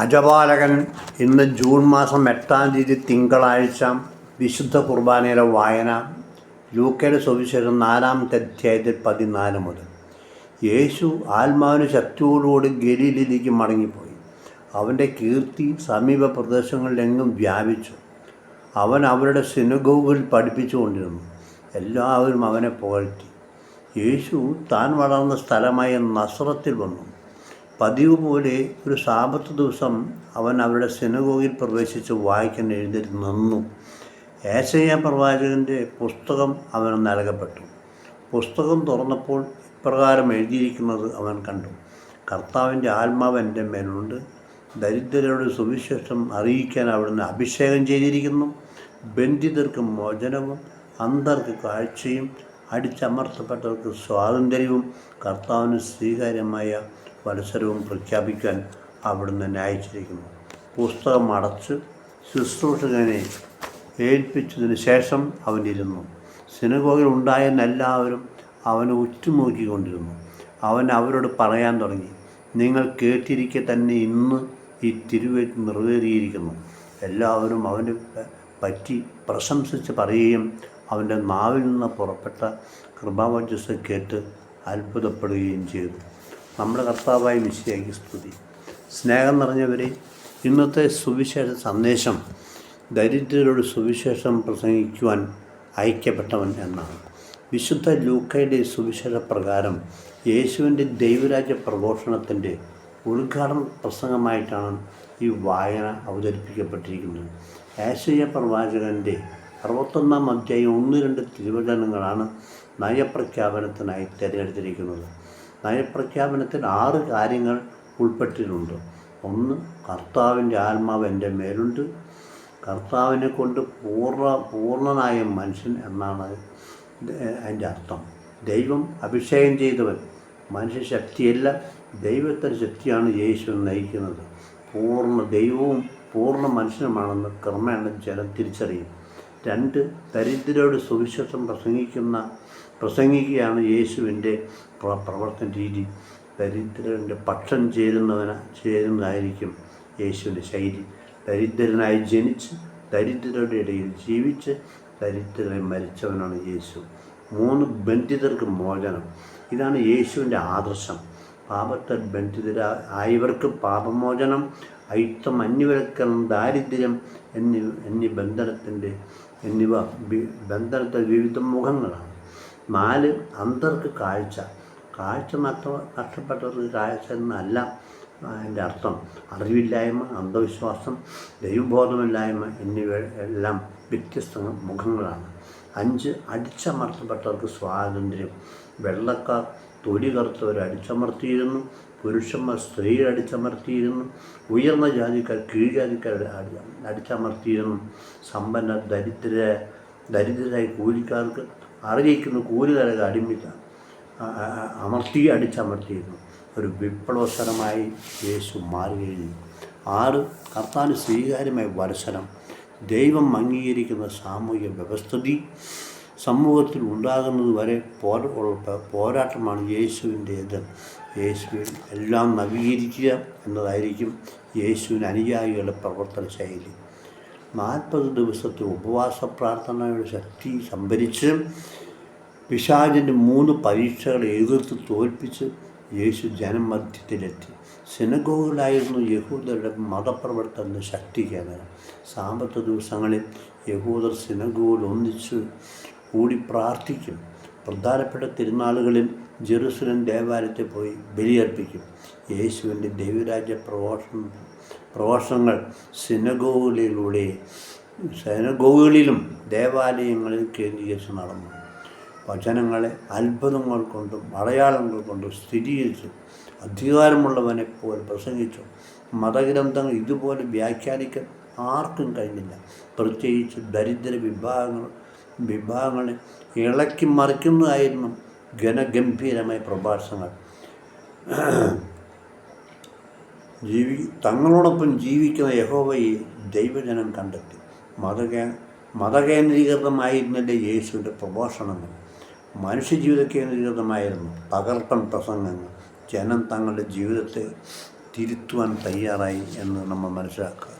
അജപാലകൻ. ഇന്ന് ജൂൺ മാസം 8-ാം തീയതി തിങ്കളാഴ്ച. വിശുദ്ധ കുർബാനയുടെ വായന ലൂക്കയുടെ സുവിശേഷം 4-ാമത്തെ അധ്യായത്തിൽ 14 മുതൽ. യേശു ആത്മാവിന് ശക്തിയോടുകൂടി ഗലീലയിലേക്ക് മടങ്ങിപ്പോയി. അവൻ്റെ കീർത്തി സമീപ പ്രദേശങ്ങളിലെങ്ങും വ്യാപിച്ചു. അവൻ അവരുടെ സിനഗോഗിൽ പഠിപ്പിച്ചുകൊണ്ടിരുന്നു. എല്ലാവരും അവനെ പുകഴ്ത്തി. യേശു താൻ വളർന്ന സ്ഥലമായ നസ്രത്തിൽ വന്നു. പതിവ് പോലെ ഒരു സാബത്ത് ദിവസം അവൻ അവരുടെ സിനഗോഗിൽ പ്രവേശിച്ച് വായിക്കാൻ എഴുന്നേറ്റ് നിന്നു. ഏശയ്യാ പ്രവാചകൻ്റെ പുസ്തകം അവന് നൽകപ്പെട്ടു. പുസ്തകം തുറന്നപ്പോൾ ഇപ്രകാരം എഴുതിയിരിക്കുന്നത് അവൻ കണ്ടു: കർത്താവിൻ്റെ ആത്മാവ് എൻ്റെ മേലുണ്ട്. ദരിദ്രരുടെ സുവിശേഷം അറിയിക്കാൻ അവിടുന്ന് അഭിഷേകം ചെയ്തിരിക്കുന്നു. ബന്ധിതർക്ക് മോചനവും, അന്ധർക്ക് കാഴ്ചയും, അടിച്ചമർത്തപ്പെട്ടവർക്ക് സ്വാതന്ത്ര്യവും, കർത്താവിന് സ്വീകാര്യമായ വത്സരവും പ്രഖ്യാപിക്കാൻ അവിടുന്ന് എന്നെ അയച്ചിരിക്കുന്നു. പുസ്തകം അടച്ച് ശുശ്രൂഷകനെ ഏൽപ്പിച്ചതിന് ശേഷം അവനിരുന്നു. സിനഗോഗിൽ ഉണ്ടായിരുന്ന എല്ലാവരും അവനെ ഉറ്റുനോക്കിക്കൊണ്ടിരുന്നു. അവൻ അവരോട് പറയാൻ തുടങ്ങി: നിങ്ങൾ കേട്ടിരിക്കെ തന്നെ ഇന്ന് ഈ തിരുവെഴുത്ത് നിറവേറിയിരിക്കുന്നു. എല്ലാവരും അവനെ പറ്റി പ്രശംസിച്ച് പറയുകയും അവൻ്റെ നാവിൽ നിന്ന് പുറപ്പെട്ട കൃപാവചസ് കേട്ട് അത്ഭുതപ്പെടുകയും ചെയ്തു. നമ്മുടെ കർത്താവായ മിശിഹായ്ക്ക് സ്തുതി. സ്നേഹം നിറഞ്ഞവരെ, ഇന്നത്തെ സുവിശേഷ സന്ദേശം ദരിദ്രരോട് സുവിശേഷം പ്രസംഗിക്കുവാൻ അയക്കപ്പെട്ടവൻ എന്നാണ്. വിശുദ്ധ ലൂക്കയുടെ സുവിശേഷ പ്രകാരം യേശുവിൻ്റെ ദൈവരാജ്യ പ്രഘോഷണത്തിൻ്റെ ഉദ്ഘാടന പ്രസംഗമായിട്ടാണ് ഈ വായന അവതരിപ്പിക്കപ്പെട്ടിരിക്കുന്നത്. ഏശയ്യാ പ്രവാചകൻ്റെ 61-ാം അധ്യായം 1-2 തിരുവചനങ്ങളാണ് നയപ്രഖ്യാപനത്തിനായി തിരഞ്ഞെടുത്തിരിക്കുന്നത്. നയപ്രഖ്യാപനത്തിൽ 6 കാര്യങ്ങൾ ഉൾപ്പെട്ടിട്ടുണ്ട്. 1. കർത്താവിൻ്റെ ആത്മാവ് എൻ്റെ മേലുണ്ട്. കർത്താവിനെ കൊണ്ട് പൂർണ്ണനായ മനുഷ്യൻ എന്നാണ് അതിൻ്റെ അർത്ഥം. ദൈവം അഭിഷേകം ചെയ്തവൻ. മനുഷ്യശക്തിയല്ല, ദൈവത്തിൻ്റെ ശക്തിയാണ് യേശു നയിക്കുന്നത്. പൂർണ്ണ ദൈവവും പൂർണ്ണ മനുഷ്യനുമാണെന്ന് ക്രമേണ ജനം തിരിച്ചറിയും. 2. ദരിദ്രരോട് സുവിശേഷം പ്രസംഗിക്കുകയാണ് യേശുവിൻ്റെ പ്രവർത്തന രീതി. ദരിദ്രൻ്റെ പക്ഷം ചേരുന്നതായിരിക്കും യേശുവിൻ്റെ ശൈലി. ദരിദ്രനായി ജനിച്ച് ദരിദ്രരുടെ ഇടയിൽ ജീവിച്ച് ദരിദ്രനായി മരിച്ചവനാണ് യേശു. 3. ബന്ധിതർക്ക് മോചനം. ഇതാണ് യേശുവിൻ്റെ ആദർശം. പാപത്താൽ ബന്ധിതരായവർക്ക് പാപമോചനം, അയിത്തം, അന്യവൽക്കരണം, ദാരിദ്ര്യം എന്നിവ ബന്ധനത്തിൻ്റെ വിവിധ മുഖങ്ങളാണ്. 4. അന്ധർക്ക് കാഴ്ച. നഷ്ടപ്പെട്ടവർക്ക് കാഴ്ച എന്നല്ല അതിൻ്റെ അർത്ഥം. അറിവില്ലായ്മ, അന്ധവിശ്വാസം, ദൈവബോധമില്ലായ്മ എന്നിവ എല്ലാം വ്യത്യസ്ത മുഖങ്ങളാണ്. 5. അടിച്ചമർത്തപ്പെട്ടവർക്ക് സ്വാതന്ത്ര്യം. വെള്ളക്കാർ തൊലി കറുത്തവരെ അടിച്ചമർത്തിയിരുന്നു. പുരുഷന്മാർ സ്ത്രീയെ അടിച്ചമർത്തിയിരുന്നു. ഉയർന്ന ജാതിക്കാർ കീഴ്ജാതിക്കാരെ അടിച്ചമർത്തിയിരുന്നു. സമ്പന്ന ദരിദ്രരായ കൂലിക്കാർക്ക് അറിയിക്കുന്ന കൂലിക്കാരെ അടിച്ചമർത്തിയിരുന്നു. ഒരു വിപ്ലവസരമായി യേശു മാറുകയും. 6. കർത്താവിന് സ്വീകാര്യമായ വത്സരം. ദൈവം അംഗീകരിക്കുന്ന സാമൂഹിക വ്യവസ്ഥിതി സമൂഹത്തിൽ ഉണ്ടാകുന്നത് വരെ പോരാട്ടമാണ് യേശുവിൻ്റേത്. യേശുവിൽ എല്ലാം നവീകരിക്കുക എന്നതായിരിക്കും യേശുവിന് അനുയായികളുടെ പ്രവർത്തന ശൈലി. 40 ദിവസത്തെ ഉപവാസ പ്രാർത്ഥനയുടെ ശക്തി സംഭരിച്ച് പിശാചിൻ്റെ 3 പരീക്ഷകളെ എതിർത്ത് തോൽപ്പിച്ച് യേശു ജനമധ്യത്തിലെത്തി. സിനഗോഗിലായിരുന്നു യഹൂദരുടെ മതപ്രവർത്തന ശക്തി കേന്ദ്രം. സാമ്പത്ത് ദിവസങ്ങളിൽ യഹൂദർ സിനഗോഗിൽ ഒന്നിച്ച് കൂടി പ്രാർത്ഥിക്കും. പ്രധാനപ്പെട്ട തിരുനാളുകളിൽ ജെറുസലേം ദേവാലയത്തിൽ പോയി ബലിയർപ്പിക്കും. യേശുവിൻ്റെ ദൈവരാജ്യ പ്രഘോഷണങ്ങൾ സിനഗോഗുകളിലും ദേവാലയങ്ങളിൽ കേന്ദ്രീകരിച്ച് നടന്നു. വചനങ്ങളെ അത്ഭുതങ്ങൾ കൊണ്ടും അടയാളങ്ങൾ കൊണ്ടും സ്ഥിരീകരിച്ചു. അധികാരമുള്ളവനെ പോലെ പ്രസംഗിച്ചു. മതഗ്രന്ഥങ്ങൾ ഇതുപോലെ വ്യാഖ്യാനിക്കാൻ ആർക്കും കഴിഞ്ഞില്ല. പ്രത്യേകിച്ച് ദരിദ്ര വിഭാഗങ്ങളെ ഇളക്കി മറിക്കുന്നതായിരുന്നു ഘനഗംഭീരമായ പ്രഭാഷണങ്ങൾ. തങ്ങളോടൊപ്പം ജീവിക്കുന്ന യഹോവയെ ദൈവജനം കണ്ടെത്തി. മതകേന്ദ്രീകൃതമായിരുന്നില്ല യേശുവിൻ്റെ പ്രഭാഷണങ്ങൾ. മനുഷ്യജീവിത കേന്ദ്രീകൃതമായിരുന്നു. തകർപ്പൻ പ്രസംഗങ്ങൾ. ജനം തങ്ങളുടെ ജീവിതത്തെ തിരുത്തുവാൻ തയ്യാറായി എന്ന് നമ്മൾ മനസ്സിലാക്കുക.